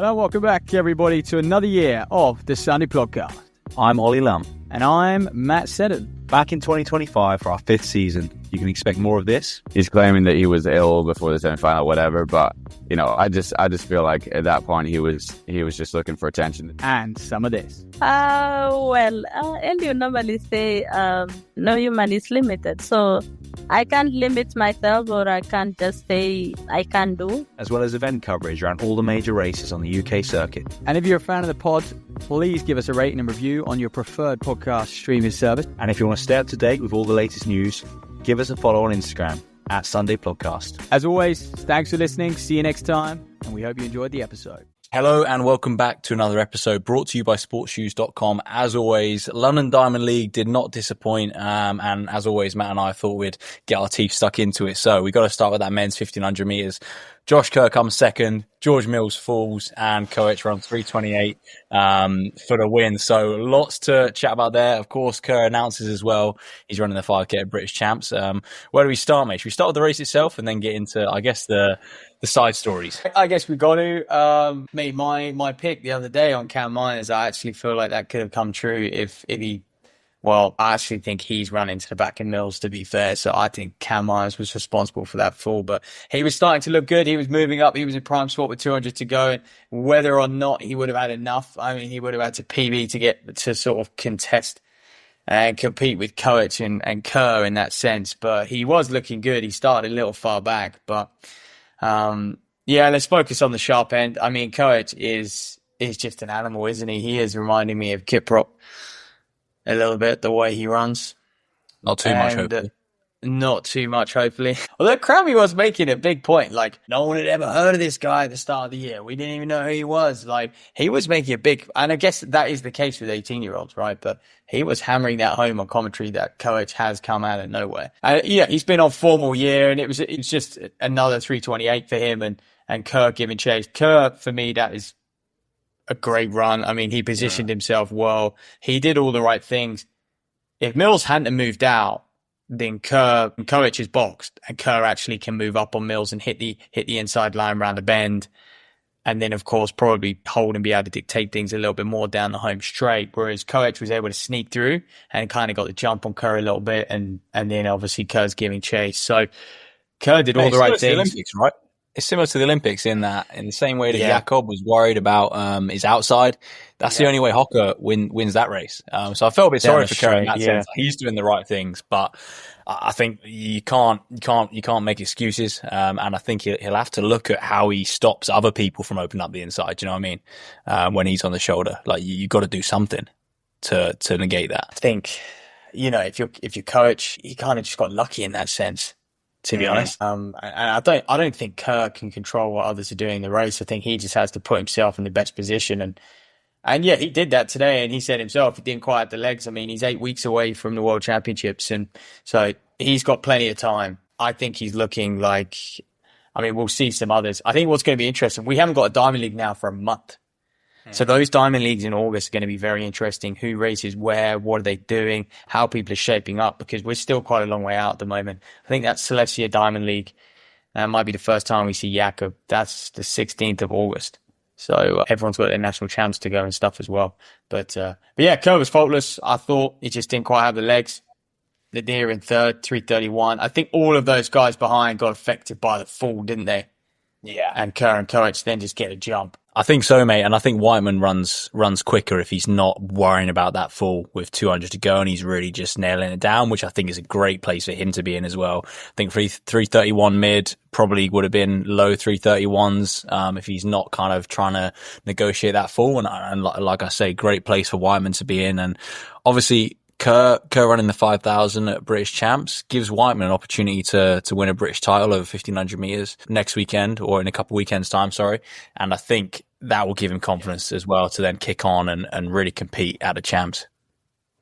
Hello, welcome back, everybody, to another year of the Sunday Podcast. I'm Ollie Lum. And I'm Matt Seddon. Back in 2025 for our 5th season. You can expect more of this. He's claiming that he was ill before the semi-final, whatever. But, you know, I just feel like at that point he was just looking for attention. And some of this. And you normally say, no human is limited. So I can't limit myself, or I can't just say I can do. As well as event coverage around all the major races on the UK circuit. And if you're a fan of the pod, please give us a rating and review on your preferred podcast streaming service. And if you want to stay up to date with all the latest news, give us a follow on Instagram at Sunday Podcast. As always, thanks for listening. See you next time. And we hope you enjoyed the episode. Hello and welcome back to another episode brought to you by sportshoes.com. As always, London Diamond League did not disappoint. And as always, Matt and I thought we'd get our teeth stuck into it. So we got to start with that men's 1500 meters. Josh Kerr comes second, George Mills falls, and Koech runs 3:28 for the win. So lots to chat about there. Of course, Kerr announces as well he's running the 5K at British Champs. Where do we start, mate? Should we start with the race itself and then get into, I guess, the side stories? I guess we got to. Made my pick the other day on Cam Miners. I actually feel like that could have come true if he. Well, I actually think he's run into the back of Mills, to be fair. So I think Cam Myers was responsible for that fall. But he was starting to look good. He was moving up. He was in prime spot with 200 to go. And whether or not he would have had enough, I mean, he would have had to PB to get to sort of contest and compete with Koech and Kerr in that sense. But he was looking good. He started a little far back. But yeah, let's focus on the sharp end. I mean, Koech is just an animal, isn't he? He is reminding me of Kiprop a little bit, the way he runs. Not too much, hopefully. Not too much, hopefully. Although Crowley was making a big point, like, no one had ever heard of this guy at the start of the year. We didn't even know who he was. Like, he was making a big, and I guess that is the case with 18-year-olds, right? But he was hammering that home on commentary that Koech has come out of nowhere. Yeah, he's been on form all year, and it was just another 3:28 for him and Kerr giving chase. Kerr, for me, that is a great run. I mean, he positioned himself well. He did all the right things. If Mills hadn't moved out, then Koech is boxed, and Kerr actually can move up on Mills and hit the inside line around the bend, and then of course probably hold and be able to dictate things a little bit more down the home straight. Whereas Koech was able to sneak through and kind of got the jump on Kerr a little bit, and then obviously Kerr's giving chase. So Kerr did all the right things. Olympics, right? It's similar to the Olympics in that, in the same way that Jakob was worried about his outside. That's the only way Hocker wins that race. So I felt a bit sorry for Kerr in that sense. He's doing the right things, but I think you can't make excuses. And I think he'll have to look at how he stops other people from opening up the inside. Do you know what I mean? When he's on the shoulder, like you got to do something to negate that. I think, you know, if you're Koech, he kind of just got lucky in that sense, to be honest. And I don't think Kerr can control what others are doing in the race. I think he just has to put himself in the best position. And yeah, he did that today. And he said himself, he didn't quite have the legs. I mean, he's 8 weeks away from the World Championships. And so he's got plenty of time. I think he's looking like, I mean, we'll see some others. I think what's going to be interesting, we haven't got a Diamond League now for a month. So those Diamond Leagues in August are going to be very interesting. Who races where? What are they doing? How people are shaping up? Because we're still quite a long way out at the moment. I think that Celestia Diamond League might be the first time we see Jakob. That's the 16th of August. So everyone's got their national champs to go and stuff as well. But yeah, Kerr was faultless. I thought he just didn't quite have the legs. The deer in third, 3:31. I think all of those guys behind got affected by the fall, didn't they? Yeah. And Kerr and Koech then just get a jump. I think so, mate. And I think Whiteman runs quicker if he's not worrying about that fall with 200 to go, and he's really just nailing it down, which I think is a great place for him to be in as well. I think 3:31 mid probably would have been low 3:31s if he's not kind of trying to negotiate that fall. And like I say, great place for Whiteman to be in. And obviously Kerr running the 5,000 at British Champs gives Whiteman an opportunity to win a British title over 1,500 meters next weekend, or in a couple of weekends' time, sorry. And I think that will give him confidence as well to then kick on and really compete at the Champs.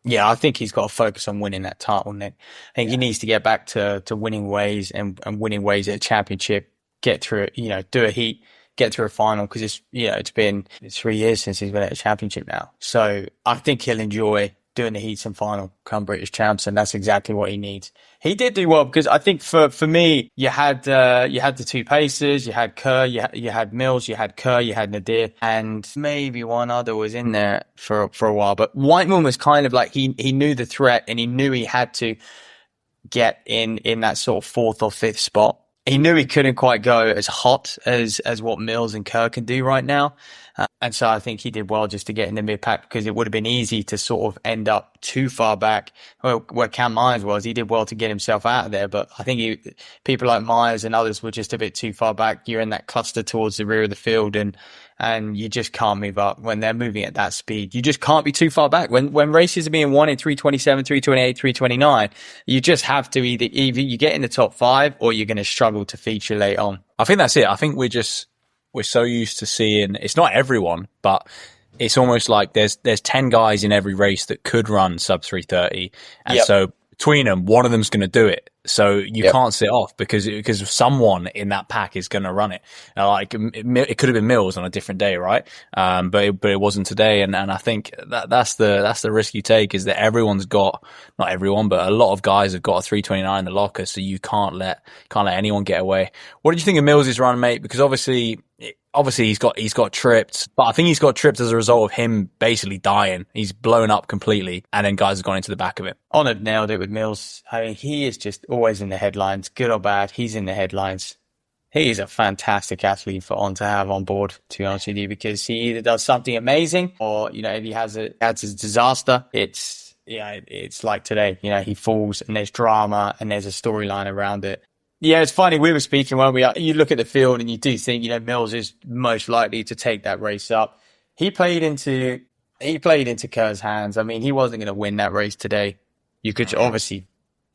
Yeah, I think he's got to focus on winning that title, Nick. I think he needs to get back to winning ways and winning ways at a championship, get through it, you know, do a heat, get through a final, because it's been 3 years since he's been at a championship now. So I think he'll enjoy doing the heats and final come British champs, and that's exactly what he needs. He did do well because I think for me, you had the two pacers, you had Kerr, you had Mills, you had Kerr, you had Nadir, and maybe one other was in there for a while. But Whiteman was kind of like he knew the threat, and he knew he had to get in that sort of fourth or fifth spot. He knew he couldn't quite go as hot as what Mills and Kerr can do right now. And so I think he did well just to get in the mid pack, because it would have been easy to sort of end up too far back where Cam Myers was. He did well to get himself out of there, but I think people like Myers and others were just a bit too far back. You're in that cluster towards the rear of the field, and you just can't move up when they're moving at that speed. You just can't be too far back. When races are being won in 327, 328, 329, you just have to either you get in the top 5 or you're going to struggle to feature late on. I think that's it. I think we're so used to seeing, it's not everyone, but it's almost like there's 10 guys in every race that could run sub 330. And so between them, one of them's going to do it. So you can't sit off because someone in that pack is going to run it. Like it could have been Mills on a different day, right? But it wasn't today. And I think that's the risk you take, is that everyone's got, not everyone, but a lot of guys have got a 329 in the locker. So you can't let anyone get away. What did you think of Mills' run, mate? Because obviously he's got tripped, but I think he's got tripped as a result of him basically dying. He's blown up completely, and then guys have gone into the back of it. Honoured nailed it with Mills. I mean, he is just always in the headlines, good or bad. He's in the headlines. He is a fantastic athlete to have on board, to be honest with you, because he either does something amazing, or if he has a disaster, it's like today. He falls and there's drama and there's a storyline around it. Yeah, it's funny. We were speaking when you look at the field and you do think, Mills is most likely to take that race up. He played into Kerr's hands. I mean, he wasn't going to win that race today. You could obviously,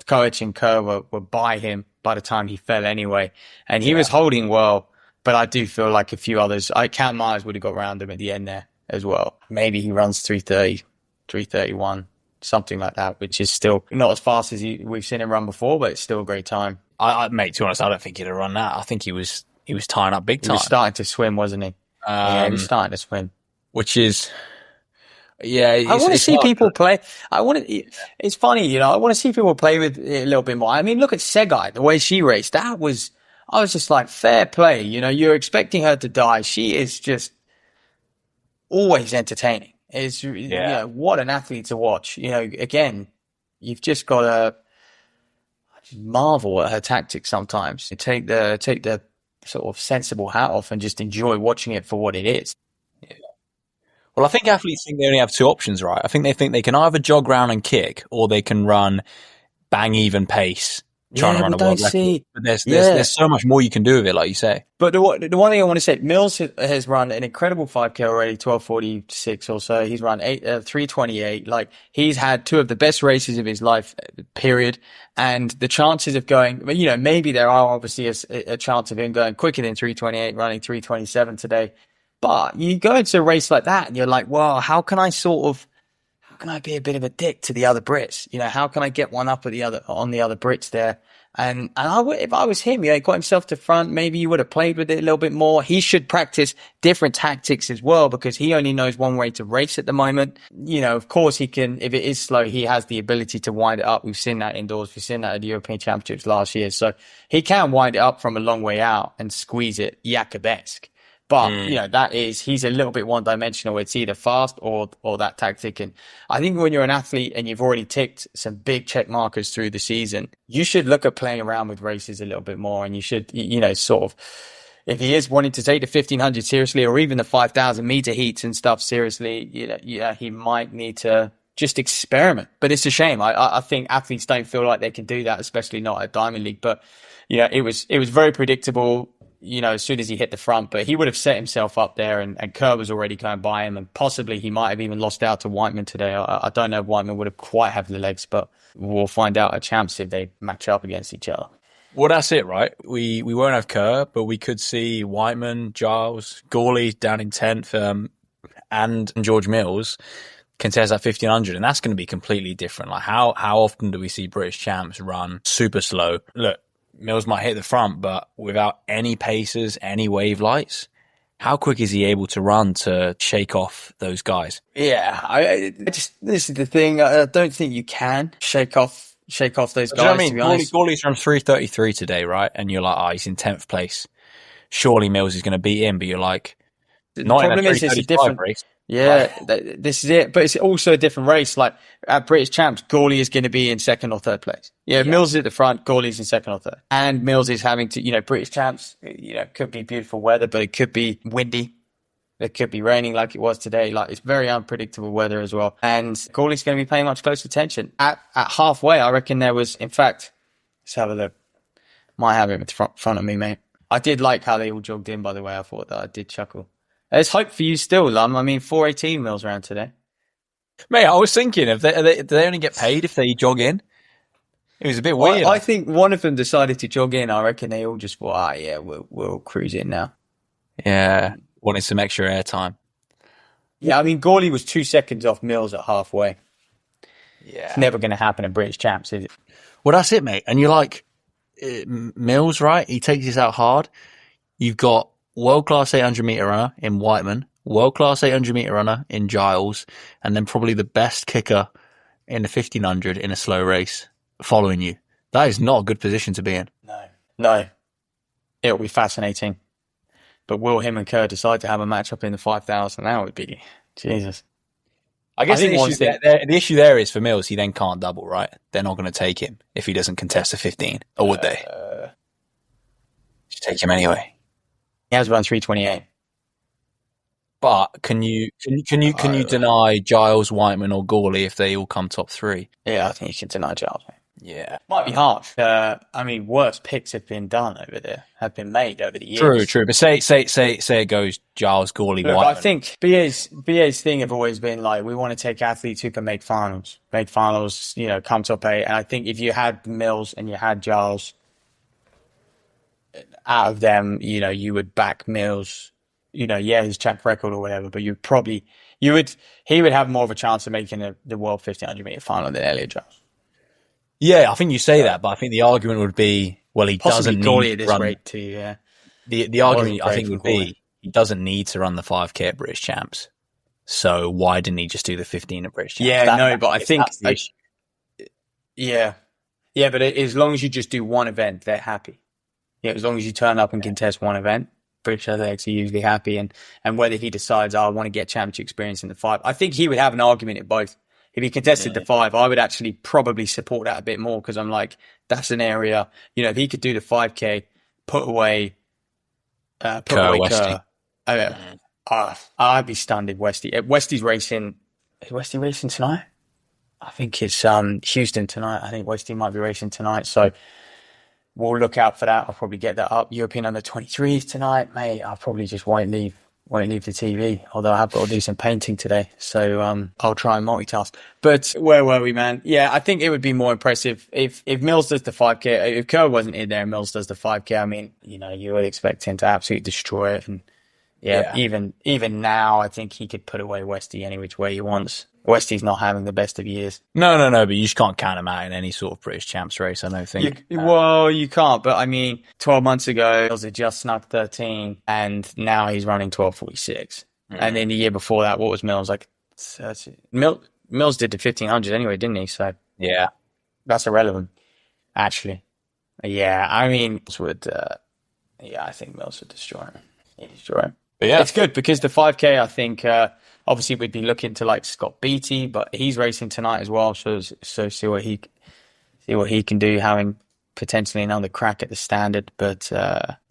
Coach and Kerr were by him by the time he fell anyway. And he was holding well, but I do feel like a few others, Cam Myers would have got around him at the end there as well. Maybe he runs 330, 331, something like that, which is still not as fast as we've seen him run before, but it's still a great time. Mate, to be honest, I don't think he'd have run that. I think he was tying up big time. He was starting to swim, wasn't he? Yeah, he was starting to swim. Which is, I want to see people play. It's funny, I want to see people play with it a little bit more. I mean, look at Segai, the way she raced. I was just like, fair play. You're expecting her to die. She is just always entertaining. What an athlete to watch. Again, you've just got to marvel at her tactics sometimes. You take the sort of sensible hat off and just enjoy watching it for what it is. Yeah. Well, I think athletes think they only have two options, right? I think they can either jog round and kick, or they can run bang even pace, trying to run a world record. But there's so much more you can do with it, like you say. But the one thing I want to say, Mills has run an incredible 5K already, 12:46 or so. He's run 3:28. Like, he's had two of the best races of his life, period. And the chances of going, maybe there are obviously a chance of him going quicker than 3:28, running 3:27 today. But you go into a race like that and you're like, well, how can I be a bit of a dick to the other Brits? How can I get one up on the other Brits there? And if I was him, he got himself to front, maybe you would have played with it a little bit more. He should practice different tactics as well, because he only knows one way to race at the moment. Of course he can, if it is slow, he has the ability to wind it up. We've seen that indoors. We've seen that at the European Championships last year. So he can wind it up from a long way out and squeeze it Jakobesque. But, he's a little bit one-dimensional. It's either fast or that tactic. And I think when you're an athlete and you've already ticked some big check markers through the season, you should look at playing around with races a little bit more. And you should, sort of, if he is wanting to take the 1500 seriously, or even the 5,000 meter heats and stuff seriously, he might need to just experiment. But it's a shame. I think athletes don't feel like they can do that, especially not at Diamond League. But, it was very predictable. As soon as he hit the front, but he would have set himself up there, and Kerr was already going by him, and possibly he might have even lost out to Whiteman today. I don't know if Whiteman would have quite have the legs, but we'll find out at champs if they match up against each other. Well, that's it, right? We won't have Kerr, but we could see Whiteman, Giles, Gawley down in 10th, and George Mills contest that 1500, and that's going to be completely different. Like, how often do we see British champs run super slow? Look, Mills might hit the front, but without any pacers, any wave lights, how quick is he able to run to shake off those guys? Yeah, I just, this is the thing. I don't think you can shake off those Do you know what guys. I To mean? be honest, Gawley's run 3:33 today, right? And you're like, he's in 10th place. Surely Mills is going to beat him, but you're like, the not in a problem is it's a 3:35 different. race. Yeah, this is it. But it's also a different race. Like at British Champs, Gawley is going to be in second or third place. Yeah, Mills is at the front, Gawley's in second or third. And Mills is having to, British Champs, could be beautiful weather, but it could be windy. It could be raining like it was today. Like it's very unpredictable weather as well. And Gawley's going to be paying much closer attention. At halfway, I reckon there was, in fact, let's have a look. Might have it in front of me, mate. I did like how they all jogged in, by the way. I thought that I did chuckle. There's hope for you still, Lum. I mean, 418 Mills around today. Mate, I was thinking, do they only get paid if they jog in? It was a bit weird. I think one of them decided to jog in. I reckon they all just thought, yeah, we'll cruise in now. Yeah, wanted some extra airtime. Yeah, I mean, Gawley was 2 seconds off Mills at halfway. Yeah. It's never going to happen at British Champs, is it? Well, that's it, mate. And you're like, Mills, right? He takes this out hard. You've got world-class 800-meter runner in Whiteman, world-class 800-meter runner in Giles, and then probably the best kicker in the 1500 in a slow race following you. That is not a good position to be in. No. It'll be fascinating. But will him and Kerr decide to have a matchup in the 5,000? That would be Jesus. I guess think the issue there is for Mills, he then can't double, right? They're not going to take him if he doesn't contest a 15, or would they? Just take him anyway. He has run 328. But can you deny Giles, Whiteman, or Gawley if they all come top three? Yeah, I think you can deny Giles. Yeah, Might be hard. I mean, worse picks have been done over there, have been made over the years. True. But say it goes Giles, Gawley, Look, Whiteman. I think BA's thing have always been like, we want to take athletes who can make finals, come top 8. And I think if you had Mills and you had Giles, out of them, you would back Mills, his track record or whatever, but he would have more of a chance of making the World 1500-meter final than Elliot Giles. Yeah, I think you say that, but I think the argument would be, well, he Possibly doesn't Gawley need at to this run. rate too, yeah. The argument, I great think, for would Gawley. be he doesn't need to run the 5K at British Champs. So why didn't he just do the 15 at British Champs? Yeah, but I think... that's the issue. Yeah, but as long as you just do one event, they're happy. Yeah, as long as you turn up and contest one event, British athletics are usually happy. And whether he decides, I want to get championship experience in the 5, I think he would have an argument at both. If he contested the 5, I would actually probably support that a bit more because I'm like, that's an area, if he could do the 5K, put away Kerr. I'd be stunned if Westie's racing. Is Westie racing tonight? I think it's Houston tonight. I think Westie might be racing tonight. So we'll look out for that. I'll probably get that up. European under 23s tonight, mate. I'll probably just won't leave the TV, although I have got to do some painting today. So I'll try and multitask. But where were we, man? Yeah, I think it would be more impressive if Mills does the 5K. If Kerr wasn't in there and Mills does the 5K, I mean, you would expect him to absolutely destroy it. And even now, I think he could put away Westie any which way he wants. Westie's not having the best of years. No, but you just can't count him out in any sort of British Champs race, I don't think. You can't, but I mean, 12 months ago, Mills had just snuck 13, and now he's running 12:46. And then the year before that, what was Mills? Like, 30. Mills did the 1500 anyway, didn't he? So, yeah, that's irrelevant, actually. Yeah, I mean, I think Mills would destroy him. He'd destroy him. But yeah, it's good because the 5K, I think, obviously we'd be looking to like Scott Beattie, but he's racing tonight as well. So see what he can do, having potentially another crack at the standard. But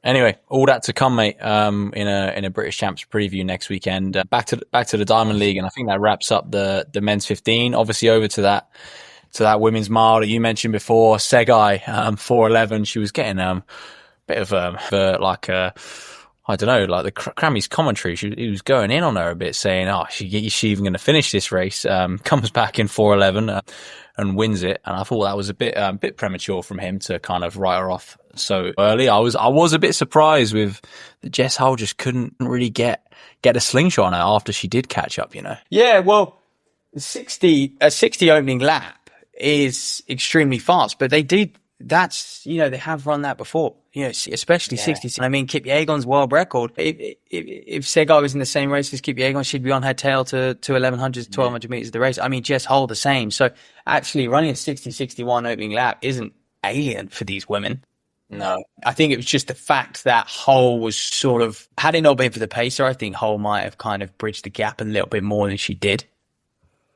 anyway, all that to come, mate. In a British Champs preview next weekend. Back to the Diamond League, and I think that wraps up the men's 15. Obviously over to that women's mile that you mentioned before. Segai 4:11. She was getting a bit of I don't know, like the Crammy's commentary. He was going in on her a bit, saying, is she even going to finish this race? Comes back in 4:11 and wins it. And I thought that was a bit premature from him to kind of write her off so early. I was a bit surprised with that Jess Hull just couldn't really get a slingshot on her after she did catch up, Yeah, well, a 60 opening lap is extremely fast, but they did that's, they have run that before, especially 60. I mean, Kip Yegon's world record. If Segai was in the same race as Kip Yegon, she'd be on her tail to 1100, 1200 meters of the race. I mean, Jess Hull the same. So actually running a 60-61 opening lap isn't alien for these women. No, I think it was just the fact that Hull was sort of, had it not been for the pacer, I think Hull might have kind of bridged the gap a little bit more than she did.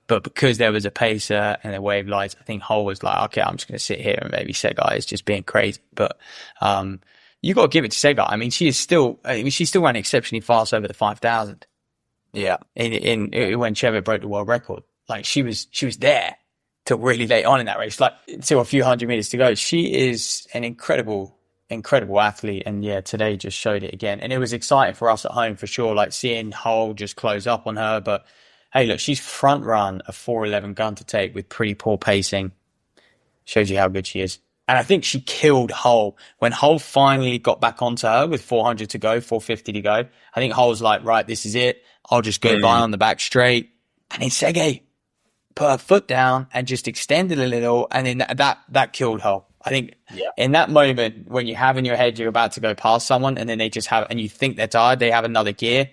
But because there was a pacer and a wave lights, I think Hull was like, okay, I'm just going to sit here and maybe Segai is just being crazy. But you got to give it to Segai. I mean, she's still running exceptionally fast over the 5,000. yeah, In when Chever broke the world record, like she was there till really late on in that race, like till a few hundred meters to go. She is an incredible athlete, and yeah, today just showed it again. And it was exciting for us at home for sure, like seeing Hull just close up on her. But hey, look, she's front run a 4:11 gun to take with pretty poor pacing. Shows you how good she is. And I think she killed Hull when Hull finally got back onto her with 400 to go, 450 to go. I think Hull's like, right, this is it. I'll just go by on the back straight. And then Segai put her foot down and just extended a little, and then that killed Hull. I think in that moment when you have in your head you're about to go past someone, and then they just have, and you think they're tired, they have another gear,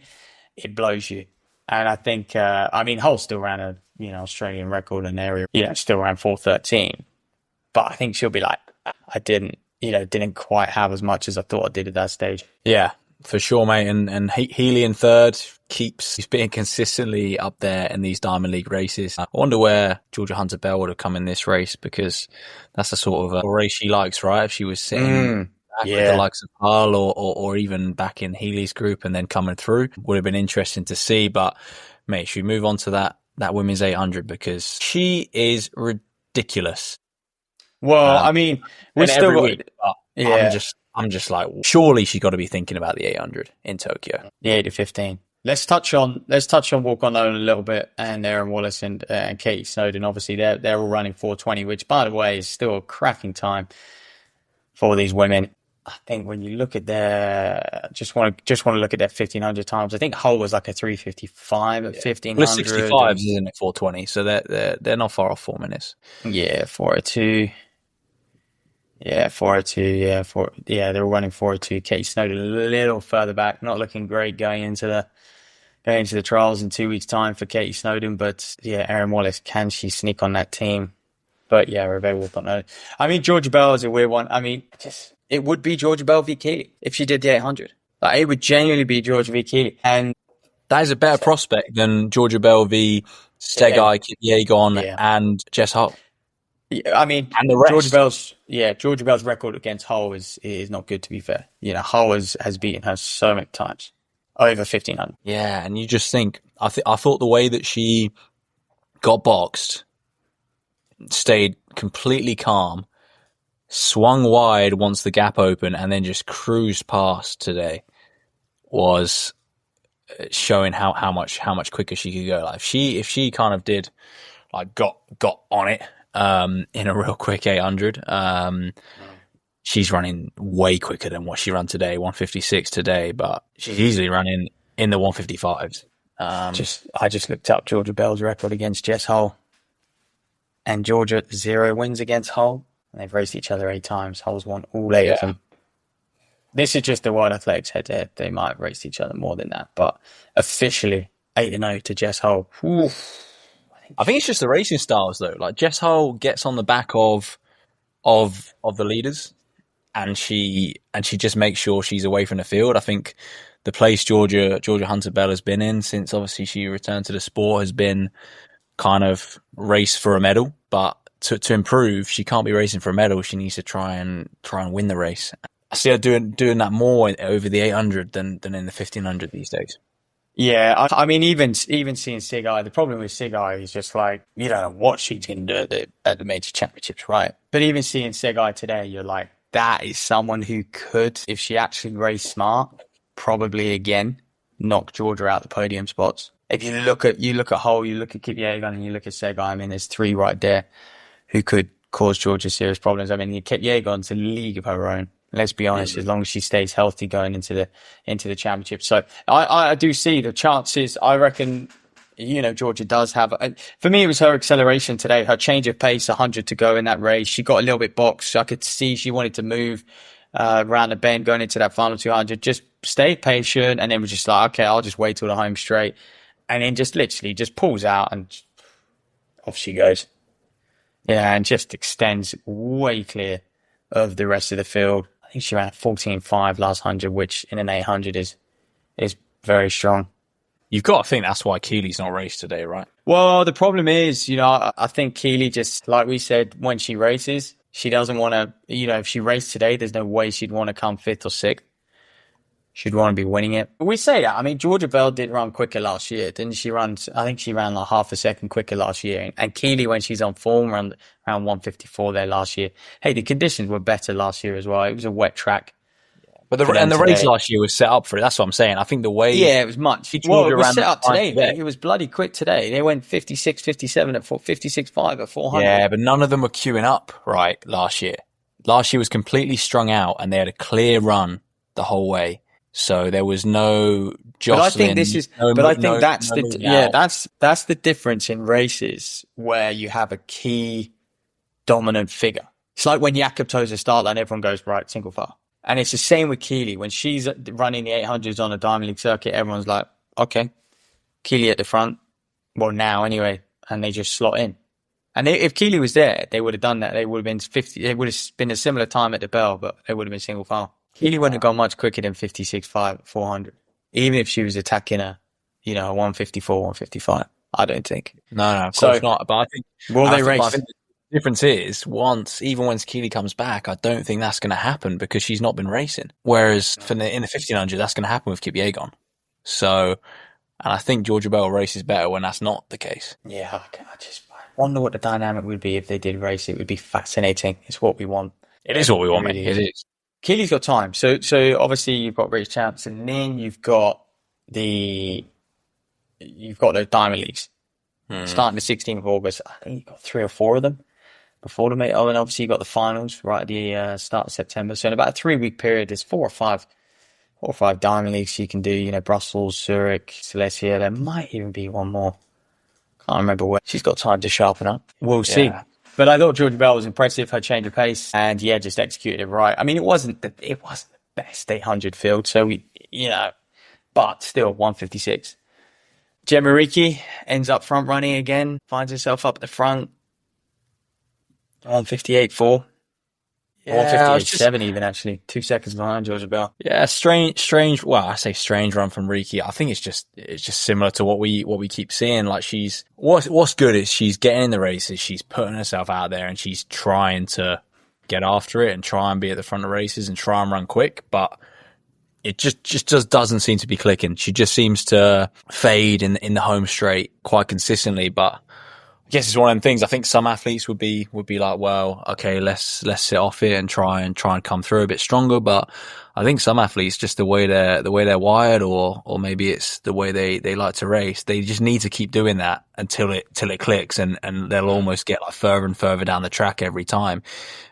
it blows you. And I think, Hull still ran a Australian record in the area, still ran 4:13, but I think she'll be like, I didn't quite have as much as I thought I did at that stage. Yeah, for sure, mate. And Healy in third keeps being consistently up there in these Diamond League races. I wonder where Georgia Hunter-Bell would have come in this race, because that's the sort of a race she likes, right? If she was sitting back with the likes of Hull or even back in Healy's group and then coming through, would have been interesting to see. But mate, should we move on to that women's 800, because she is ridiculous. Well, I mean, we're still every week, I'm just like, surely she got to be thinking about the 800 in Tokyo. The 8 to 15. Let's touch on Walk On Loan a little bit, and Erin Wallace and Katie Snowden. Obviously, they're all running 4:20, which, by the way, is still a cracking time for these women. I think when you look at their, just want to look at their 1500 times. I think Hull was like a 3:55 at 1500. Well, 65s, isn't it? 4:20, so they're not far off 4 minutes. Yeah, 4:02. Yeah, 4:02. Yeah, they were running 4:02. Katie Snowden a little further back, not looking great going into the trials in 2 weeks' time for Katie Snowden. But yeah, Erin Wallace, can she sneak on that team? But yeah, Rebecca will not know. I mean, Georgia Bell is a weird one. I mean, it would be Georgia Bell v. Keeley if she did the 800. Like, it would genuinely be Georgia v. Keeley, and that is a better prospect than Georgia Bell v. Segai, Kip Yegon, and Jess Hull. Yeah, I mean, and the rest. Georgia Bell's record against Hull is not good, to be fair. Hull has beaten her so many times, over 1,500. Yeah, and you just think, I thought the way that she got boxed, stayed completely calm, swung wide once the gap opened, and then just cruised past today, was showing how much quicker she could go. Like if she kind of did, like got on it in a real quick 800, she's running way quicker than what she ran today, 156 today, but she's easily running in the 155s. I just looked up Georgia Bell's record against Jess Hull, and Georgia 0 wins against Hull, and they've raced each other 8 times. Hull's won all 8 of them. This is just the World Athletics head-to-head. They might have raced each other more than that, but officially 8-0 to Jess Hull. I think it's just the racing styles, though. Like, Jess Hull gets on the back of the leaders, and she just makes sure she's away from the field. I think the place Georgia Hunter-Bell has been in since obviously she returned to the sport has been kind of race for a medal. But to improve, she can't be racing for a medal. She needs to try and win the race. I see her doing that more over the 800 than in the 1500 these days. Yeah, I mean, even seeing Segai, the problem with Segai is just like, you don't know what she's going to do at the major championships, right? But even seeing Segai today, you're like, that is someone who could, if she actually raced smart, probably again knock Georgia out the podium spots. If you look at Hull, you look at Kip Yegon, and you look at Segai, I mean, there's 3 right there who could cause Georgia serious problems. I mean, Kip Yegon's a league of her own. Let's be honest, as long as she stays healthy going into the championship. So I do see the chances. I reckon Georgia does have, for me, it was her acceleration today, her change of pace, 100 to go in that race. She got a little bit boxed. I could see she wanted to move around the bend going into that final 200, just stay patient. And then was just like, okay, I'll just wait till the home straight. And then just literally just pulls out and off she goes. Yeah, and just extends way clear of the rest of the field. I think she ran 14.5 last 100, which in an 800 is very strong. You've got to think that's why Keely's not raced today, right? Well, the problem is, I think Keely just, like we said, when she races, she doesn't want to, if she raced today, there's no way she'd want to come fifth or sixth. She'd want to be winning it. We say that. I mean, Georgia Bell did run quicker last year. Didn't she run? I think she ran like half a second quicker last year. And Keely, when she's on form, ran around 154 there last year. Hey, the conditions were better last year as well. It was a wet track. But the race last year was set up for it. That's what I'm saying. I think the way... Yeah, it was much. Well, it was set up today, mate. It was bloody quick today. They went 56, 57 at 56.5 at 400. Yeah, but none of them were queuing up right last year. Last year was completely strung out and they had a clear run the whole way. So there was no jostling. But I think this is. That's the difference in races where you have a key dominant figure. It's like when Jakob toes a start line, everyone goes right single file, and it's the same with Keely. When she's running the 800s on a Diamond League circuit, everyone's like, okay, Keely at the front. Well, now anyway, and they just slot in. And if Keely was there, they would have done that. They would have been 50. It would have been a similar time at the bell, but it would have been single file. Keely wouldn't have gone much quicker than 56.5 at 400, even if she was attacking a 154, 155. I don't think. No, of course not. But I think they race? I think the difference is even when Keely comes back, I don't think that's going to happen because she's not been racing. Whereas in the 1500, that's going to happen with Kipyegon. So, and I think Georgia Bell races better when that's not the case. Yeah, I just wonder what the dynamic would be if they did race. It would be fascinating. It's what we want. It is what we want, mate. It is. Keely's got time. So obviously you've got British champs and then you've got the Diamond Leagues. Starting the 16th of August. I think you've got 3 or 4 of them before the mate. Oh, and obviously you've got the finals right at the start of September. So in about a 3-week period, there's 4 or 5 Diamond Leagues you can do, Brussels, Zurich, Silesia. There might even be one more. Can't remember where. She's got time to sharpen up. We'll see. But I thought Georgia Bell was impressive, her change of pace, and just executed it right. I mean, it wasn't the best 800 field, so but still 156. Gemma Ricci ends up front running again, finds herself up at the front. 158.4. Yeah, 158.7 even actually. 2 seconds behind Georgia Bell. Yeah, strange. Well, I say strange run from Ricci. I think it's just similar to what we keep seeing. Like what's good is she's getting in the races, she's putting herself out there, and she's trying to get after it and try and be at the front of races and try and run quick. But it just doesn't seem to be clicking. She just seems to fade in the home straight quite consistently. But I guess it's one of them things. I think some athletes would be like, well, okay, let's sit off it and try and come through a bit stronger. But I think some athletes, just the way they're wired, or maybe it's the way they like to race, they just need to keep doing that until it clicks, and they'll almost get like further and further down the track every time.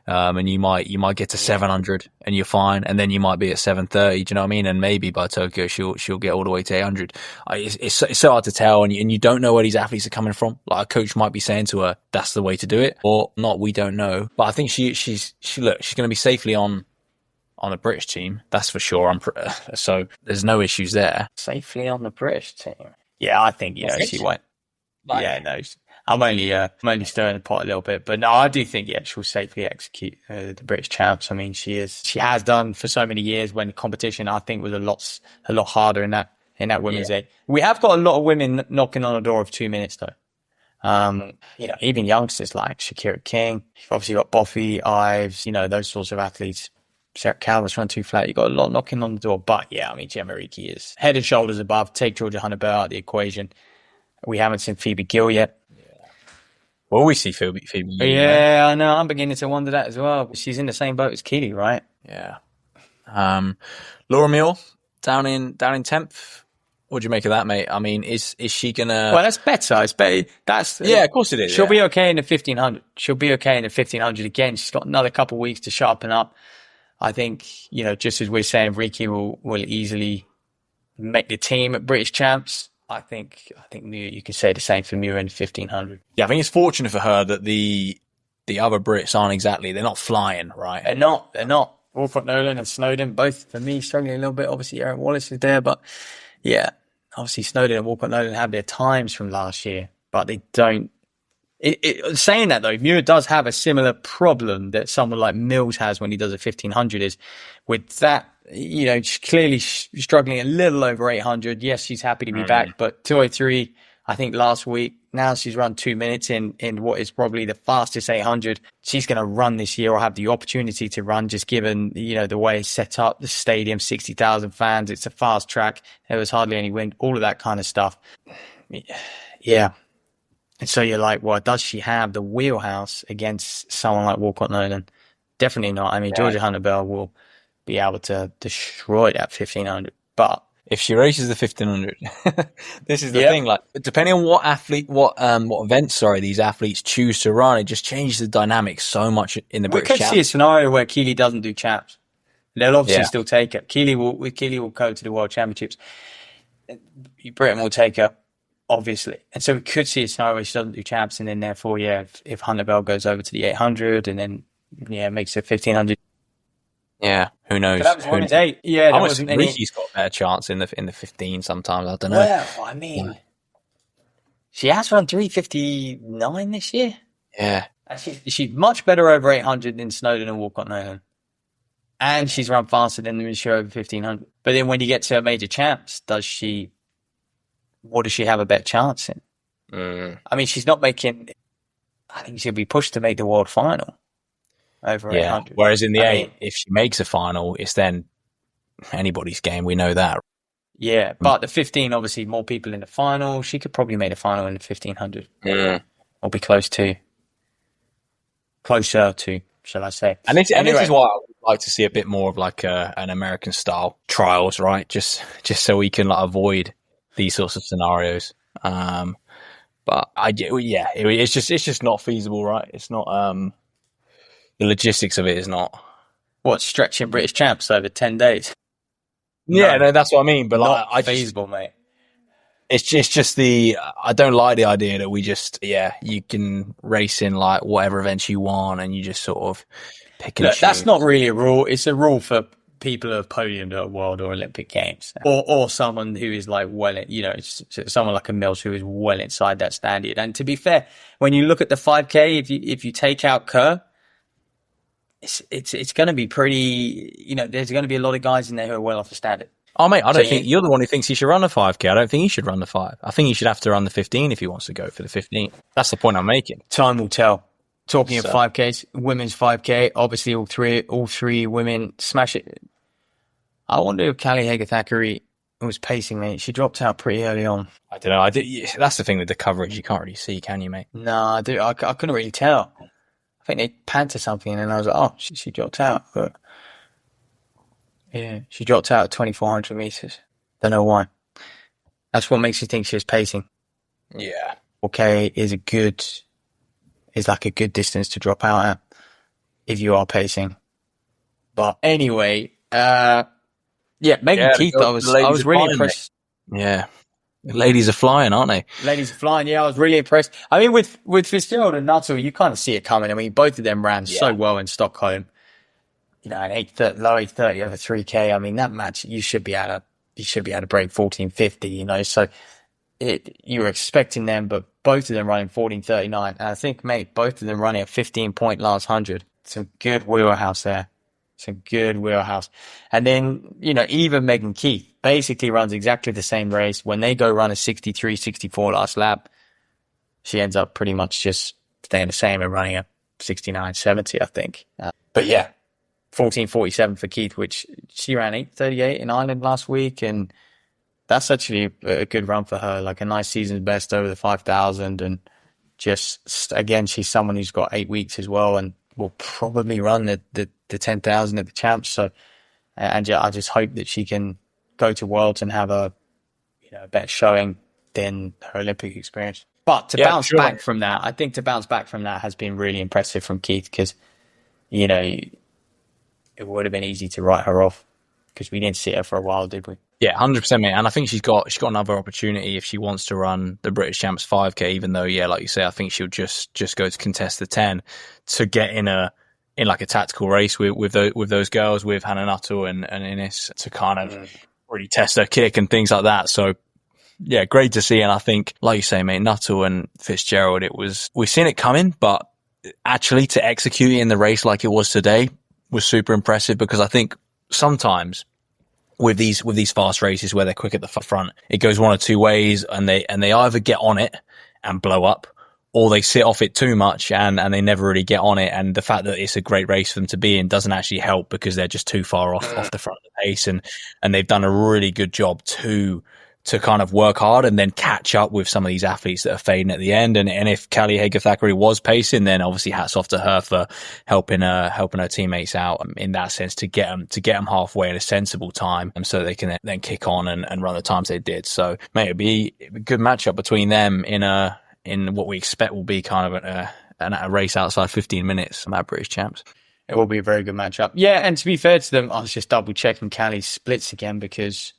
And you might get to 700 and you're fine, and then you might be at 730. Do you know what I mean? And maybe by Tokyo she'll get all the way to 800. It's so hard to tell, and you don't know where these athletes are coming from. Like a coach might be saying to her, "That's the way to do it," or not. We don't know. But I think she's going to be safely on the British team. That's for sure. So there's no issues there. Safely on the British team. Yeah, I think she won't. I'm only stirring the pot a little bit, but no, I do think she'll safely execute the British champs. I mean, she has done for so many years when the competition I think was a lot harder in that women's age. We have got a lot of women knocking on the door of 2 minutes though. Even youngsters like Shakira King. You've obviously got Boffy, Ives, those sorts of athletes. Sarah Calvert's run too flat. You've got a lot knocking on the door, but Gemma Ricci is head and shoulders above. Take Georgia Hunter-Bell out of the equation. We haven't seen Phoebe Gill yet. Will we see Phoebe? Yeah, I know. I'm beginning to wonder that as well. She's in the same boat as Keely, right? Yeah. Laura Muir down in 10th. What do you make of that, mate? I mean, is she gonna? Well, that's better. It's better. Of course it is. She'll be okay in the 1500. She'll be okay in the 1500 again. She's got another couple of weeks to sharpen up. I think just as we're saying, Ricci will easily make the team at British champs. I think you can say the same for Muir in 1500. Yeah, I think it's fortunate for her that the other Brits they're not flying, right? They're not. Walcott Nolan and Snowden, both for me struggling a little bit. Obviously, Aaron Wallace is there, but yeah, obviously Snowden and Walcott Nolan have their times from last year, but they don't. Saying that though, Muir does have a similar problem that someone like Mills has when he does a 1500 is with that, she's clearly struggling a little over 800. Yes, she's happy to be back, but 203, I think last week, now she's run 2 minutes in what is probably the fastest 800 she's going to run this year or have the opportunity to run, just given, the way it's set up, the stadium, 60,000 fans, it's a fast track. There was hardly any wind, all of that kind of stuff. Yeah. And so you're like, well, does she have the wheelhouse against someone like Walcott Nolan? Definitely not. I mean, Georgia Hunter-Bell will be able to destroy that 1500. But if she races the 1500, this is the thing. Like, depending on what events, these athletes choose to run, it just changes the dynamics so much in the British Champs. We could see a scenario where Keely doesn't do chaps. They'll obviously still take her. Keely will go to the World Championships. Britain will take her, obviously. And so we could see a scenario where she doesn't do chaps, and then therefore, if Hunter-Bell goes over to the 800 and then, makes it 1500. Yeah, who knows? But that was women's 8. Yeah, there wasn't any. Ricky's got a better chance in the 15 sometimes. I don't know. Well, I mean, she has run 3:59 this year. Yeah. She's much better over 800 than Snowden and Walcott Nolan. And she's run faster than the Michelle over 1500. But then when you get to her major champs, what does she have a better chance in? I mean, she's not making, I think she'll be pushed to make the world final over 800. Whereas in the 8, if she makes a final, it's then anybody's game. We know that. Yeah, but the 15, obviously, more people in the final. She could probably make a final in the 1500. Or be closer to, shall I say. And this is why I would like to see a bit more of like an American style trials, right? Just so we can avoid these sorts of scenarios. But it's just not feasible, right? It's not, the logistics of it is not. What, stretching British champs over 10 days? Yeah, no, that's what I mean. But not feasible, mate. It's just I don't like the idea that we just, you can race in like whatever events you want and you just sort of pick and choose. That's not really a rule. It's a rule for people who have podiumed at World or Olympic Games, or someone who is like someone like a Mills who is well inside that standard. And to be fair, when you look at the 5K, if you take out Kerr, it's going to be pretty. There's going to be a lot of guys in there who are well off the standard. Oh, mate, I don't think you're the one who thinks he should run the 5K. I don't think he should run the 5. I think he should have to run the 15 if he wants to go for the 15. That's the point I'm making. Time will tell. Talking of 5Ks, women's 5K, obviously all three women smash it. I wonder if Callie Hager-Thackeray was pacing, mate. She dropped out pretty early on. I don't know. That's the thing with the coverage. You can't really see, can you, mate? No, I couldn't really tell. I think they panned to something, and I was like, oh, she dropped out. But yeah, she dropped out at 2,400 meters. Don't know why. That's what makes you think she was pacing. Yeah. Okay, is like a good distance to drop out at if you are pacing. But anyway, Megan Keith, I was really impressed. Yeah. Ladies are flying, aren't they? Ladies are flying, yeah. I was really impressed. I mean, with Fitzgerald and Nutall, you kind of see it coming. I mean, both of them ran so well in Stockholm. An low 830 over 3K. I mean, that match, you should be able to break 1450, so you were expecting them, but both of them running 1439. And I think, mate, both of them running a 15-point last 100. Some good wheelhouse there. And then, even Megan Keith basically runs exactly the same race. When they go run a 63, 64 last lap, she ends up pretty much just staying the same and running a 69, 70, I think. But yeah, 1447 for Keith, which she ran 838 in Ireland last week. And that's actually a good run for her, like a nice season's best over the 5,000. And just, again, she's someone who's got 8 weeks as well and will probably run the 10,000 at the champs. So, and I just hope that she can go to Worlds and have a better showing than her Olympic experience. But to bounce back from that, I think has been really impressive from Keith because, it would have been easy to write her off because we didn't see her for a while, did we? Yeah, 100%, mate. And I think she's got another opportunity if she wants to run the British Champs 5K. Even though, yeah, like you say, I think she'll just go to contest the 10 to get in like a tactical race with those girls, with Hannah Nutall and Ines, to kind of really test her kick and things like that. So yeah, great to see. And I think, like you say, mate, Nutall and Fitzgerald, we've seen it coming, but actually to execute it in the race like it was today was super impressive, because I think sometimes with these fast races where they're quick at the front, it goes one or two ways, and they either get on it and blow up, or they sit off it too much and they never really get on it. And the fact that it's a great race for them to be in doesn't actually help, because they're just too far off the front of the pace. And they've done a really good job to kind of work hard and then catch up with some of these athletes that are fading at the end. And if Callie Hager-Thackeray was pacing, then obviously hats off to her for helping her teammates out in that sense, to get them halfway in a sensible time, so they can then kick on and run the times they did. So, mate, it'd be a good matchup between them in what we expect will be kind of a race outside 15 minutes at British Champs. It will be a very good matchup. Yeah, and to be fair to them, I was just double checking Callie's splits again, because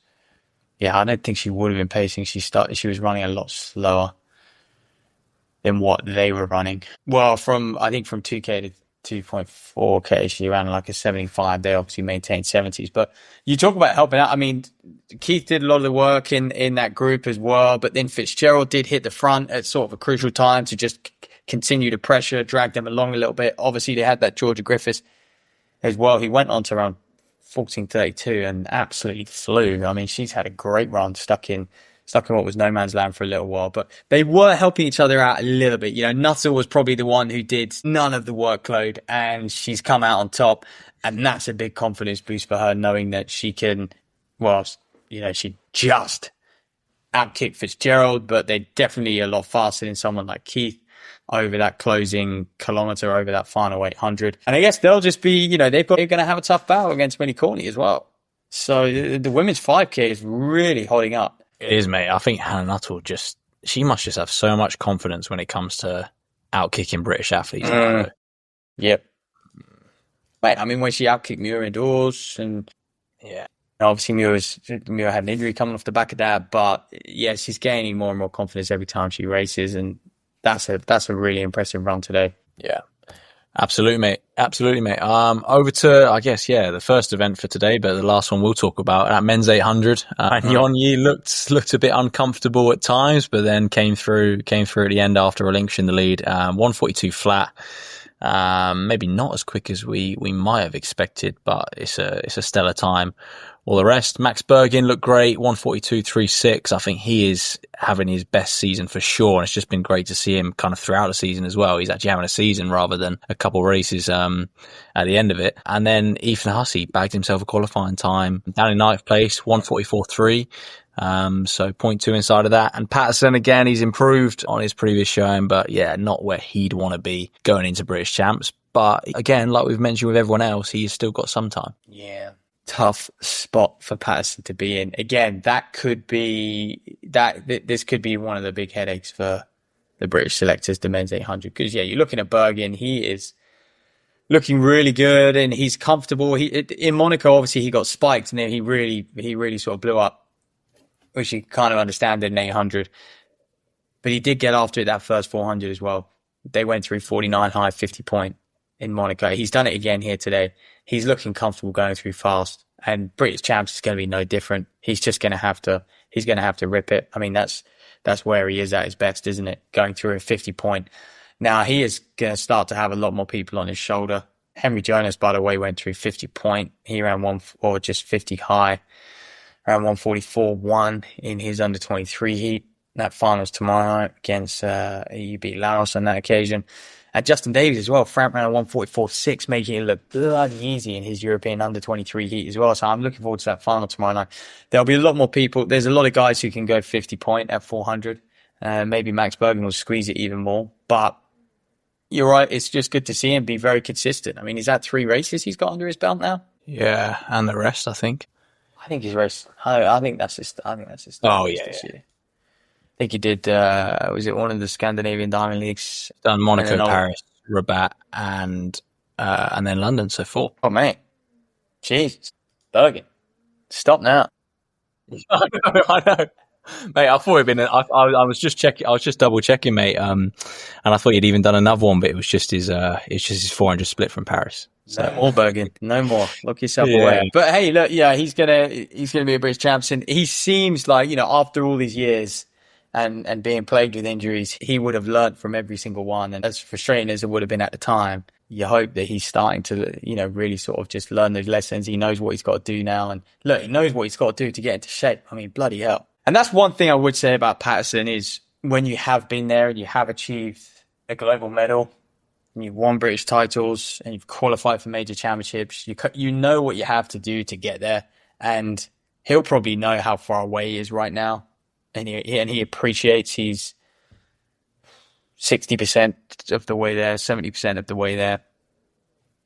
yeah, I don't think she would have been pacing. She was running a lot slower than what they were running. Well, I think from 2K to 2.4K, she ran like a 75. They obviously maintained 70s. But you talk about helping out. I mean, Keith did a lot of the work in that group as well. But then Fitzgerald did hit the front at sort of a crucial time to just continue to pressure, drag them along a little bit. Obviously, they had that Georgia Griffiths as well. He went on to around 14:32 and absolutely flew. I mean, she's had a great run, stuck in what was no man's land for a little while, but they were helping each other out a little bit. You know, Nutall was probably the one who did none of the workload, and she's come out on top, and that's a big confidence boost for her, knowing that she can, well, you know, she just outkicked Fitzgerald, but they're definitely a lot faster than someone like Keith over that closing kilometre, over that final 800. And I guess they'll just be, you know, they're going to have a tough battle against Minnie Courtney as well. So the women's 5K is really holding up. It is, mate. I think Hannah Nutall she must just have so much confidence when it comes to outkicking British athletes. Yep. Mate, I mean, when she outkicked Muir indoors, and yeah, obviously Muir had an injury coming off the back of that, but yeah, she's gaining more and more confidence every time she races, and that's a really impressive run today. Yeah. Absolutely, mate. Over to, I guess, yeah, the first event for today, but the last one we'll talk about, at men's 800. Yon Yi looked a bit uncomfortable at times, but then came through at the end after relinquishing the lead. 142 flat. Maybe not as quick as we might have expected, but it's a stellar time. All the rest, Max Burgin looked great, 142.36. I think he is having his best season for sure, and it's just been great to see him kind of throughout the season as well. He's actually having a season rather than a couple races at the end of it. And then Ethan Hussey bagged himself a qualifying time down in ninth place, 144.3. So 0.2 inside of that. And Patterson, again, he's improved on his previous showing, but yeah, not where he'd want to be going into British Champs. But again, like we've mentioned with everyone else, he's still got some time. Yeah. Tough spot for Patterson to be in. Again, this could be one of the big headaches for the British selectors, the men's 800. Because yeah, you're looking at Burgin, he is looking really good and he's comfortable. In Monaco, obviously he got spiked and then he really sort of blew up, which you kind of understand in 800. But he did get after it that first 400 as well. They went through 49 high, 50 point in Monaco. He's done it again here today. He's looking comfortable going through fast, and British Champs is going to be no different. He's just going to have to rip it. I mean, that's where he is at his best, isn't it? Going through a 50 point. Now he is going to start to have a lot more people on his shoulder. Henry Jonas, by the way, went through 50 point. He ran just 50 high, around 144.1 in his under 23 heat. That finals tomorrow night against he beat Laos on that occasion. And Justin Davies as well, front ran a 144.6, making it look bloody easy in his European under 23 heat as well. So I'm looking forward to that final tomorrow night. There'll be a lot more people. There's a lot of guys who can go 50 point at 400. Maybe Max Burgin will squeeze it even more. But you're right, it's just good to see him be very consistent. I mean, is that 3 races he's got under his belt now? Yeah, and the rest, I think. I think his race. I think that's his. Oh yeah. I think he did. Was it one of the Scandinavian Diamond Leagues? Done Monaco, Paris, Rabat, and then London. So 4. Oh mate, jeez, Burgin, stop now. I know. Mate, I thought it'd been. I was just checking. I was just double checking, mate. And I thought he'd even done another one, but it was just his. It's just his 400 split from Paris. So. No more Burgin. No more. Look yourself Yeah. away. But hey, look, yeah, he's gonna be a British champion. He seems like, after all these years and being plagued with injuries, he would have learnt from every single one. And as frustrating as it would have been at the time, you hope that he's starting to, really sort of just learn those lessons. He knows what he's got to do now, and look, he knows what he's got to do to get into shape. I mean, bloody hell. And that's one thing I would say about Patterson is when you have been there and you have achieved a global medal, and you've won British titles and you've qualified for major championships, you know what you have to do to get there. And he'll probably know how far away he is right now. And he appreciates he's 60% of the way there, 70% of the way there.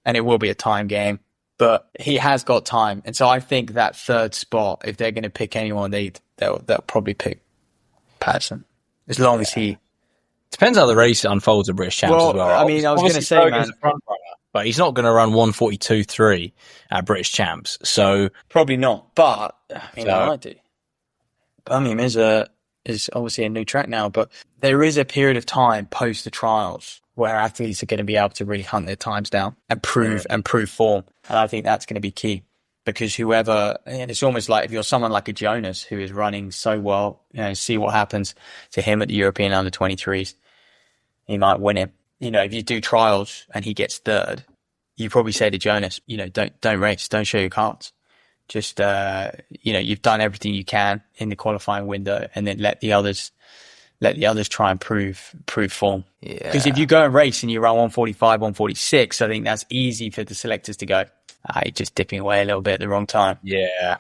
And it will be a time game, but he has got time. And so I think that third spot, if they're going to pick anyone, they'll probably pick Patterson. As long as he... Depends how the race unfolds at British Champs as well. I mean, I was going to say, man, but he's not going to run 1:42.3 at British Champs, so probably not. But I mean, I might do. Birmingham is obviously a new track now, but there is a period of time post the trials where athletes are going to be able to really hunt their times down and prove form, and I think that's going to be key. Because and it's almost like if you're someone like a Jonas who is running so well, see what happens to him at the European under-23s. He might win him. If you do trials and he gets third, you probably say to Jonas, don't race, don't show your cards. Just, you've done everything you can in the qualifying window, and then let the others try and prove form. Yeah. Because if you go and race and you run 145, 146, I think that's easy for the selectors to go, you're just dipping away a little bit at the wrong time. Yeah.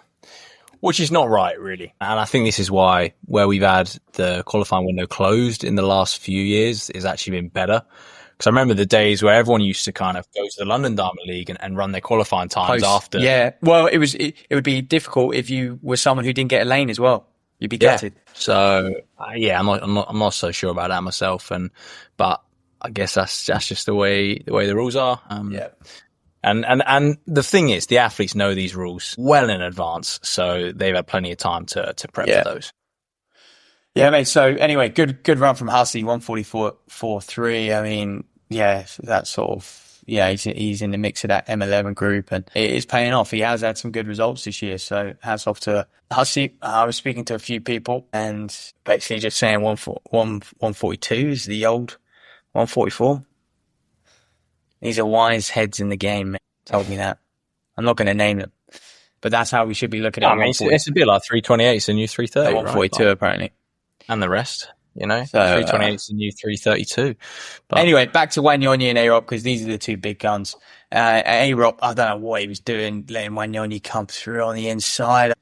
Which is not right, really. And I think this is why where we've had the qualifying window closed in the last few years has actually been better. Because I remember the days where everyone used to kind of go to the London Diamond League and run their qualifying times after. Yeah. Well, it would be difficult if you were someone who didn't get a lane as well. You'd be gutted. So, I'm not so sure about that myself. But I guess that's just the way the rules are. Yeah. And the thing is, the athletes know these rules well in advance, so they've had plenty of time to prep for those. Yeah, mate. So anyway, good run from Hussey, 144.3. I mean, that's sort of, he's in the mix of that M11 group, and it is paying off. He has had some good results this year, so hats off to Hussey. I was speaking to a few people and basically just saying 142 is the old 144. These are wise heads in the game, man, told me that. I'm not going to name them, but that's how we should be looking at it. It's a bit like 328 is the new 330. 142, right? Apparently. And the rest, So 328 is the new 332. But anyway, back to Wanyonyi and A-Rob, because these are the two big guns. A-Rob, I don't know what he was doing, letting Wanyonyi come through on the inside. A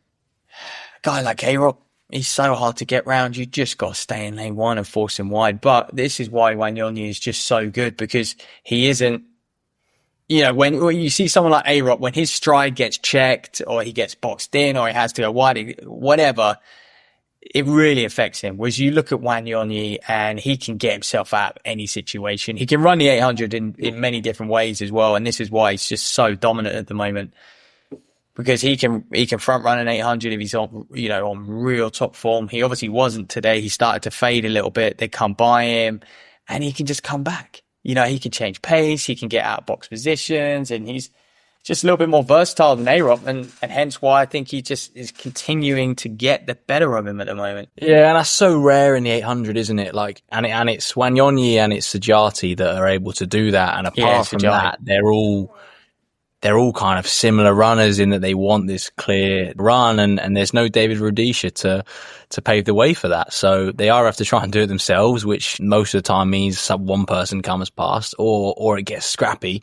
guy like A-Rob, he's so hard to get round. You just got to stay in lane one and force him wide. But this is why Wanyonyi is just so good, because he isn't, when you see someone like A-Rob, when his stride gets checked or he gets boxed in or he has to go wide, whatever, it really affects him. Whereas you look at Wanyonyi and he can get himself out of any situation. He can run the 800 in many different ways as well. And this is why he's just so dominant at the moment. Because he can front run an 800 if he's on real top form. He obviously wasn't today. He started to fade a little bit. They come by him and he can just come back. He can change pace. He can get out of box positions, and he's just a little bit more versatile than A-Rob. And hence why I think he just is continuing to get the better of him at the moment. Yeah. And that's so rare in the 800, isn't it? And it's Wanyonyi and it's Sajati that are able to do that. And apart from that, they're all kind of similar runners in that they want this clear run, and there's no David Rudisha to pave the way for that. So they have to try and do it themselves, which most of the time means one person comes past or it gets scrappy.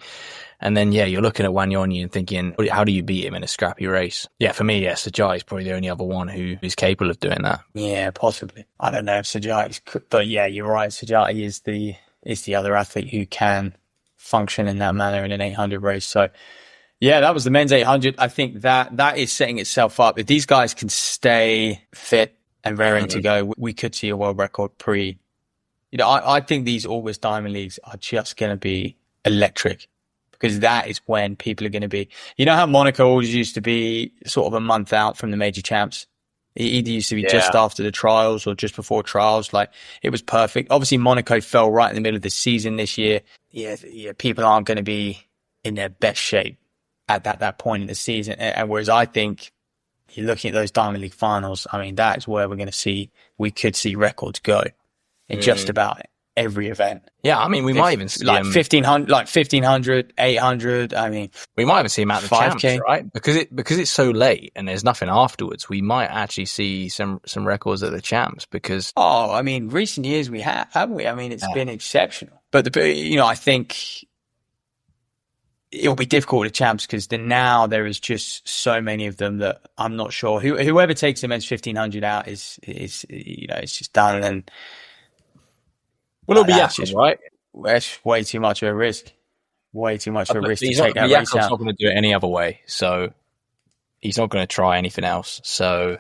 And then, you're looking at Wanyonyi and thinking, how do you beat him in a scrappy race? Yeah, for me, Sajati is probably the only other one who is capable of doing that. Yeah, possibly. I don't know if Sajati's, but you're right. Sajati is the other athlete who can function in that manner in an 800 race. So, that was the men's 800. I think that is setting itself up. If these guys can stay fit and raring to go, we could see a world record pre. I think these August Diamond Leagues are just going to be electric, because that is when people are going to be. You know how Monaco always used to be sort of a month out from the major champs? It either used to be just after the trials or just before trials. Like, it was perfect. Obviously, Monaco fell right in the middle of the season this year. Yeah, people aren't going to be in their best shape at that point in the season. And whereas I think you're looking at those Diamond League finals, I mean, that is where we could see records go in just about every event. Yeah, I mean, we might even see like him 1,500, 800. I mean, we might even see him at the 5K. champs, right? Because it's so late and there's nothing afterwards. We might actually see some records at the champs because. Oh, I mean, recent years we have, haven't we? I mean, it's been exceptional. But I think it'll be difficult at champs because now there is just so many of them that I'm not sure whoever takes the men's 1,500 out is it's just done. And well, it'll be Jakob, right? That's way too much of a risk. Way too much of a risk to take that race Jakob's out. not going to do it any other way, so he's not going to try anything else. So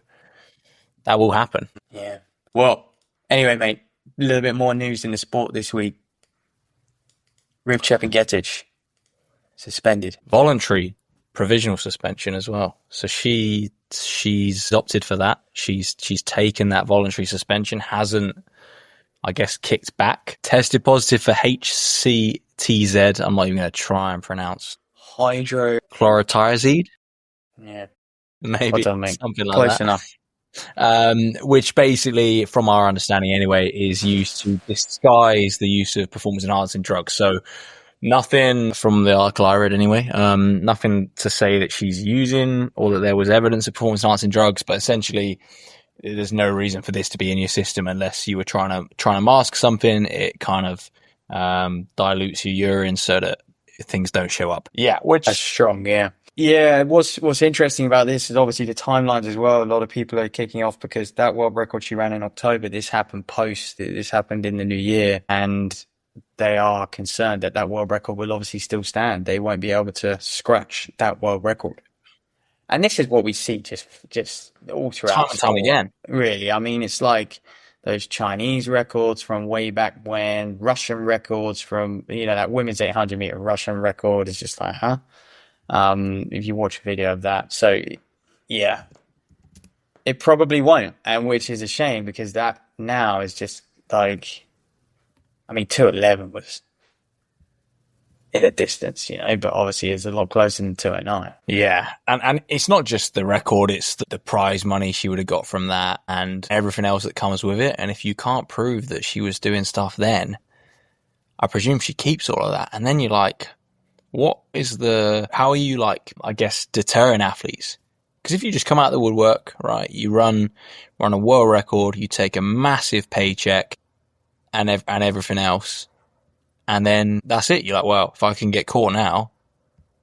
that will happen. Yeah. Well, anyway, mate, a little bit more news in the sport this week. Rivchep and Getich suspended. Voluntary provisional suspension as well. So she's opted for that. She's taken that voluntary suspension, hasn't, I guess, kicked back. Tested positive for HCTZ. I'm not even going to try and pronounce. Hydrochlorothiazide? Yeah. Maybe Well done, something like Close that. enough. Which basically, from our understanding anyway, is used to disguise the use of performance-enhancing drugs. So nothing from the article I read anyway, nothing to say that she's using or that there was evidence of performance-enhancing drugs, but essentially there's no reason for this to be in your system unless you were trying to mask something. It kind of dilutes your urine so that things don't show up. Yeah, which is strong, yeah. Yeah, what's interesting about this is obviously the timelines as well. A lot of people are kicking off because that world record she ran in October, this happened in the new year, and they are concerned that world record will obviously still stand. They won't be able to scratch that world record. And this is what we see just all throughout. Time and time again. Really. I mean, it's like those Chinese records from way back when, Russian records from, that women's 800 meter Russian record is just like, huh? If you watch a video of that. So, yeah, it probably won't. And which is a shame because that now is just like, I mean, 2:11 was in a distance, but obviously it's a lot closer than 2:09. Yeah. And it's not just the record, it's the prize money she would have got from that and everything else that comes with it. And if you can't prove that she was doing stuff then, I presume she keeps all of that. And then you're like, how are you I guess, deterring athletes? Because if you just come out of the woodwork, right, you run a world record, you take a massive paycheck and everything else, and then that's it. You're like, well, if I can get caught now,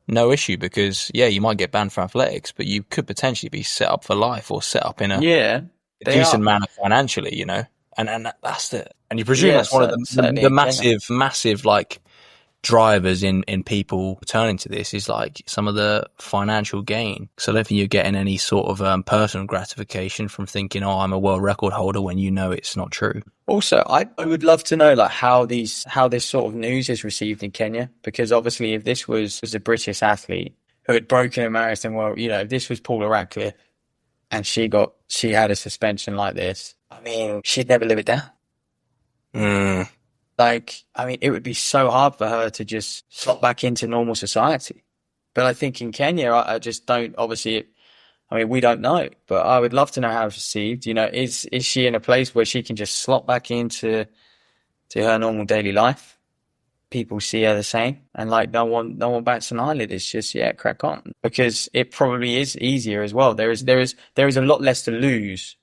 no issue, because you might get banned from athletics, but you could potentially be set up for life or set up in a decent manner financially, and that's it. And you presume that's one of the massive drivers in people turning to this is some of the financial gain. So I don't think you're getting any sort of personal gratification from thinking, oh, I'm a world record holder, when it's not true. Also, I would love to know how this sort of news is received in Kenya, because obviously if this was a British athlete who had broken a marathon world, if this was Paula Radcliffe and she had a suspension like this, I mean, she'd never live it down. I mean, it would be so hard for her to just slot back into normal society. But I think in Kenya, I just don't, obviously, we don't know, but I would love to know how it's received. Is she in a place where she can just slot back into her normal daily life? People see her the same, and no one bats an eyelid. It's just, crack on, because it probably is easier as well. There is a lot less to lose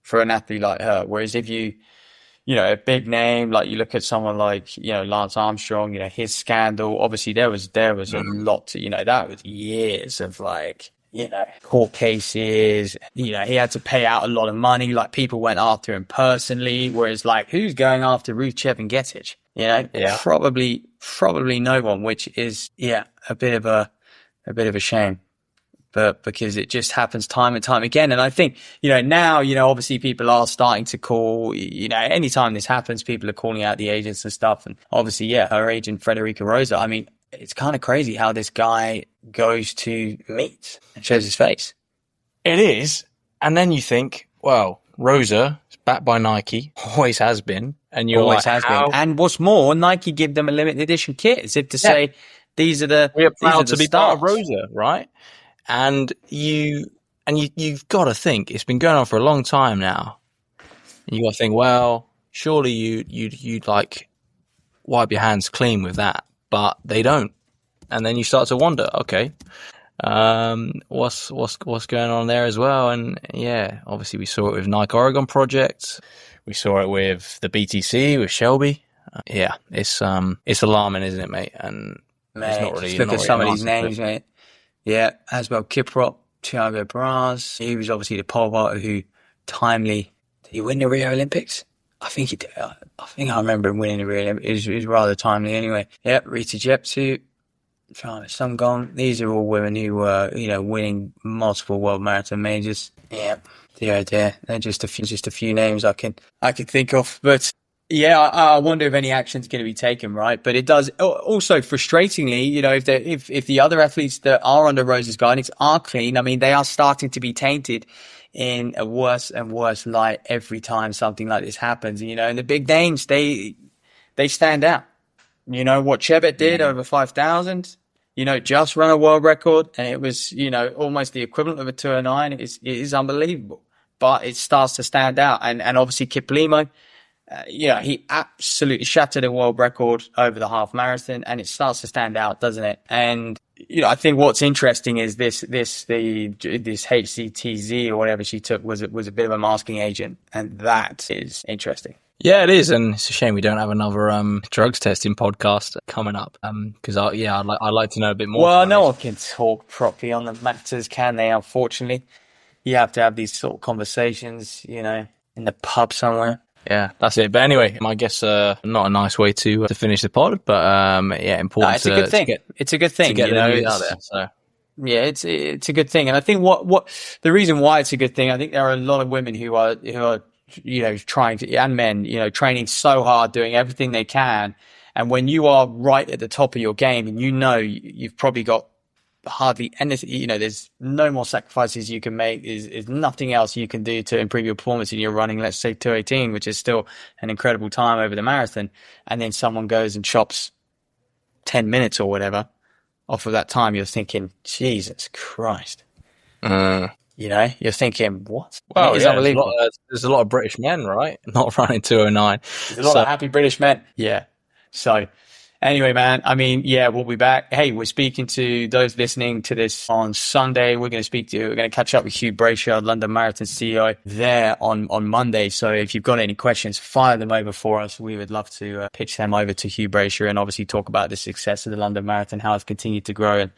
for an athlete like her. Whereas if you, a big name, you look at someone like, Lance Armstrong, his scandal, obviously there was a lot to, that was years of court cases, he had to pay out a lot of money, people went after him personally, whereas who's going after Rivchep and Getich? Probably no one, which is, a bit of a shame. But because it just happens time and time again. And I think, now, obviously people are starting to call, anytime this happens, people are calling out the agents and stuff. And obviously, her agent, Frederica Rosa, I mean, it's kind of crazy how this guy goes to meet and shows his face. It is. And then you think, well, Rosa is backed by Nike, always has been. And you're Always like, has how? been. And what's more, Nike give them a limited edition kit as if to say, these are the We're these are proud the to be stars. part of Rosa, right? And you've got to think it's been going on for a long time now. And you got to think, well, surely you'd like wipe your hands clean with that, but they don't. And then you start to wonder, okay, what's going on there as well? And yeah, obviously we saw it with Nike Oregon Project. We saw it with the BTC with Shelby. Yeah, it's alarming, isn't it, mate? And Mate, it's not really. just look not at really some an of these answer to names, it. mate. Yeah, Asbel Kiprop, Thiago Braz. He was obviously the pole vaulter who timely. Did he win the Rio Olympics? I think he did. I think I remember him winning the Rio Olympics. It was rather timely anyway. Yep, Rita Jepsu, Sungong. These are all women who were, winning multiple world marathon majors. Yep. They're just a few names I can think of. But yeah, I wonder if any action's going to be taken, right? But it does also frustratingly, if the other athletes that are under Rose's guidance are clean, I mean, they are starting to be tainted in a worse and worse light every time something like this happens. And the big names, they stand out. What Chebet did over 5,000. Just run a world record, and it was, almost the equivalent of a 209. It is unbelievable, but it starts to stand out. And obviously Kiplimo, he absolutely shattered a world record over the half marathon, and it starts to stand out, doesn't it? And, I think what's interesting is this HCTZ or whatever she took was a bit of a masking agent, and that is interesting. Yeah, it is, and it's a shame we don't have another drugs testing podcast coming up. Because I'd like to know a bit more. Well, no one can talk properly on the matters, can they? Unfortunately, you have to have these sort of conversations, in the pub somewhere. Yeah, that's it. But anyway, I guess not a nice way to finish the pod, but yeah, important. No, it's a good thing. It's a good thing. To get the news out there. So. Yeah, it's a good thing, and I think what the reason why it's a good thing, I think there are a lot of women who are trying to, and men, training so hard, doing everything they can. And when you are right at the top of your game and you've probably got hardly anything, there's no more sacrifices you can make. There's nothing else you can do to improve your performance, and you're running, let's say 2:18, which is still an incredible time over the marathon. And then someone goes and chops 10 minutes or whatever off of that time. You're thinking, Jesus Christ. You're thinking, what? Well, it's unbelievable. There's a lot of British men, right? Not running 209. There's a lot of happy British men. Yeah. So anyway, man, I mean, yeah, we'll be back. Hey, we're speaking to those listening to this on Sunday. We're going to catch up with Hugh Brasher, London Marathon CEO, there on Monday. So if you've got any questions, fire them over for us. We would love to pitch them over to Hugh Brasher and obviously talk about the success of the London Marathon, how it's continued to grow. And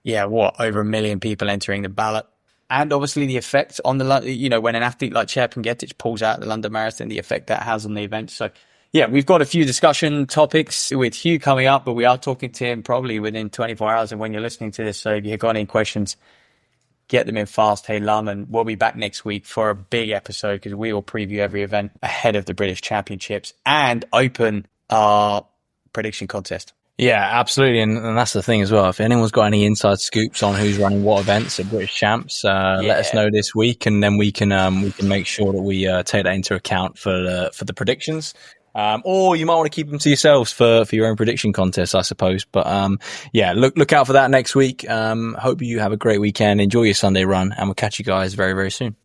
yeah, over 1 million people entering the ballot. And obviously the effect on when an athlete like Chep Ngetich pulls out the London Marathon, the effect that has on the event. So yeah, we've got a few discussion topics with Hugh coming up, but we are talking to him probably within 24 hours of when you're listening to this. So if you've got any questions, get them in fast. Hey, Lum, and we'll be back next week for a big episode because we will preview every event ahead of the British Championships and open our prediction contest. Yeah, absolutely. And that's the thing as well. If anyone's got any inside scoops on who's running what events at British Champs, let us know this week, and then we can make sure that we take that into account for the predictions. Or you might want to keep them to yourselves for your own prediction contest, I suppose. But yeah, look out for that next week. Hope you have a great weekend. Enjoy your Sunday run, and we'll catch you guys very, very soon.